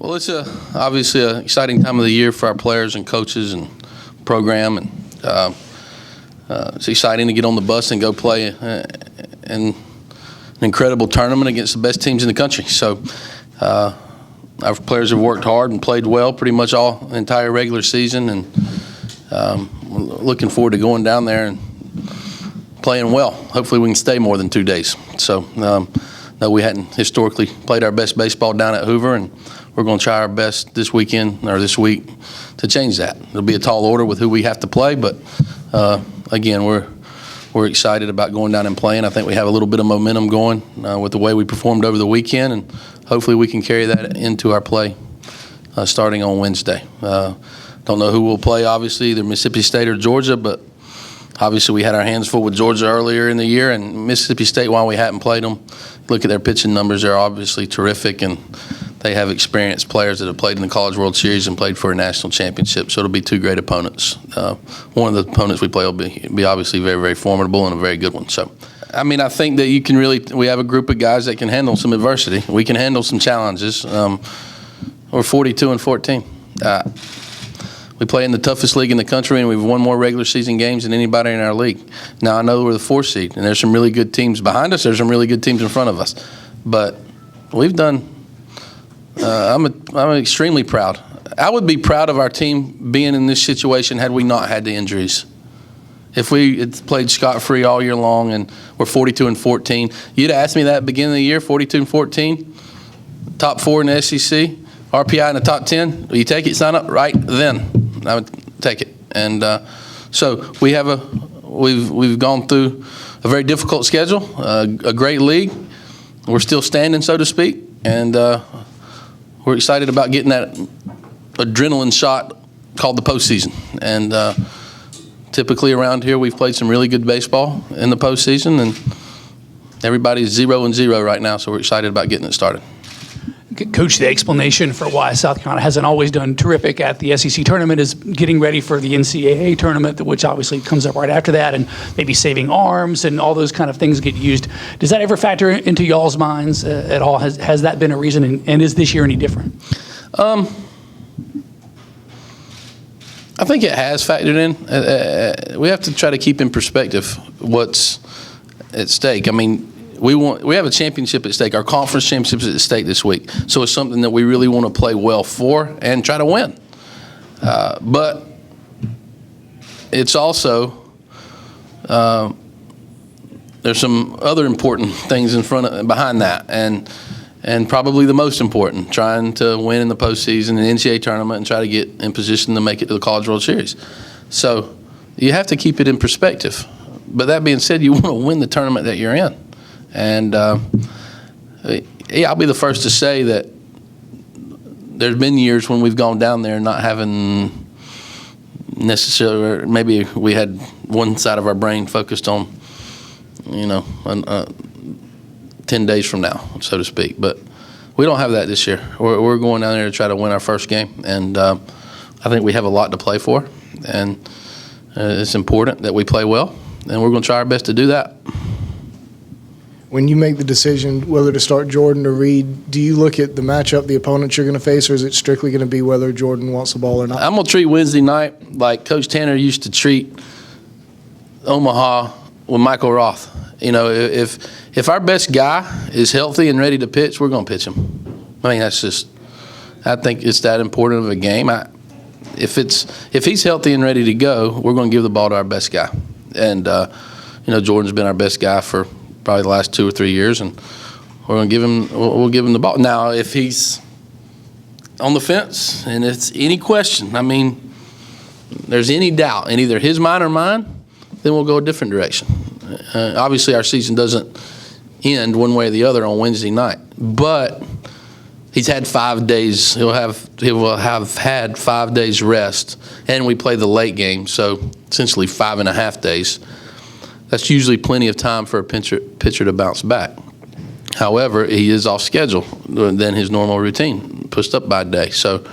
Well, it's obviously an exciting time of the year for our players and coaches and program, and it's exciting to get on the bus and go play in an incredible tournament against the best teams in the country. So our players have worked hard and played well pretty much all the entire regular season, and looking forward to going down there and playing well. Hopefully we can stay more than 2 days. So no, we hadn't historically played our best baseball down at Hoover, and we're going to try our best this weekend or this week to change that. It'll be a tall order with who we have to play, but again, we're excited about going down and playing. I think we have a little bit of momentum going with the way we performed over the weekend, and hopefully we can carry that into our play starting on Wednesday. Don't know who we'll play, obviously, either Mississippi State or Georgia, but obviously we had our hands full with Georgia earlier in the year, and Mississippi State, while we hadn't played them, look at their pitching numbers. They're obviously terrific, and they have experienced players that have played in the College World Series and played for a national championship, so it'll be two great opponents. One of the opponents we play will be obviously very, very formidable and a very good one. So, I mean, I think that you can we have a group of guys that can handle some adversity. We can handle some challenges. We're 42-14. We play in the toughest league in the country, and we've won more regular season games than anybody in our league. Now, I know we're the 4th seed, and there's some really good teams behind us. There's some really good teams in front of us. But we've done I'm extremely proud. I would be proud of our team being in this situation had we not had the injuries. If we had played scot-free all year long and we're 42-14, you'd asked me that at the beginning of the year, 42-14, top 4 in the SEC, RPI in the top 10. Will you take it, sign up? Right then, I would take it. And so we've gone through a very difficult schedule, a great league. We're still standing, so to speak, and we're excited about getting that adrenaline shot called the postseason. And typically around here, we've played some really good baseball in the postseason, and everybody's 0-0 right now, so we're excited about getting it started. Coach, the explanation for why South Carolina hasn't always done terrific at the SEC tournament is getting ready for the NCAA tournament, which obviously comes up right after that, and maybe saving arms and all those kind of things get used. Does that ever factor into y'all's minds at all? Has that been a reason, and is this year any different? I think it has factored in. We have to try to keep in perspective what's at stake. I mean, we have a championship at stake. Our conference championship is at stake this week. So it's something that we really want to play well for and try to win. But it's also there's some other important things behind that, and probably the most important, trying to win in the postseason and NCAA tournament and try to get in position to make it to the College World Series. So you have to keep it in perspective. But that being said, you want to win the tournament that you're in. And I'll be the first to say that there's been years when we've gone down there not having necessarily, maybe we had one side of our brain focused on, 10 days from now, so to speak. But we don't have that this year. We're going down there to try to win our first game, and I think we have a lot to play for, and it's important that we play well, and we're going to try our best to do that. When you make the decision whether to start Jordan or Reed, do you look at the matchup, the opponents you're going to face, or is it strictly going to be whether Jordan wants the ball or not? I'm going to treat Wednesday night like Coach Tanner used to treat Omaha with Michael Roth. If our best guy is healthy and ready to pitch, we're going to pitch him. I mean, I think it's that important of a game. If he's healthy and ready to go, we're going to give the ball to our best guy. And, Jordan's been our best guy for probably the last 2 or 3 years, and we'll give him the ball. Now, if he's on the fence and it's any question, I mean, there's any doubt in either his mind or mine, then we'll go a different direction. Obviously, our season doesn't end one way or the other on Wednesday night, but he's had 5 days. He will have had 5 days rest, and we play the late game, so essentially 5.5 days. That's usually plenty of time for a pitcher to bounce back. However, he is off schedule than his normal routine, pushed up by a day. So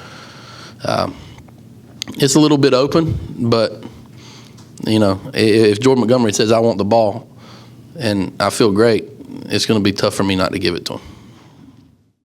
it's a little bit open, but, if Jordan Montgomery says, I want the ball, and I feel great, it's going to be tough for me not to give it to him.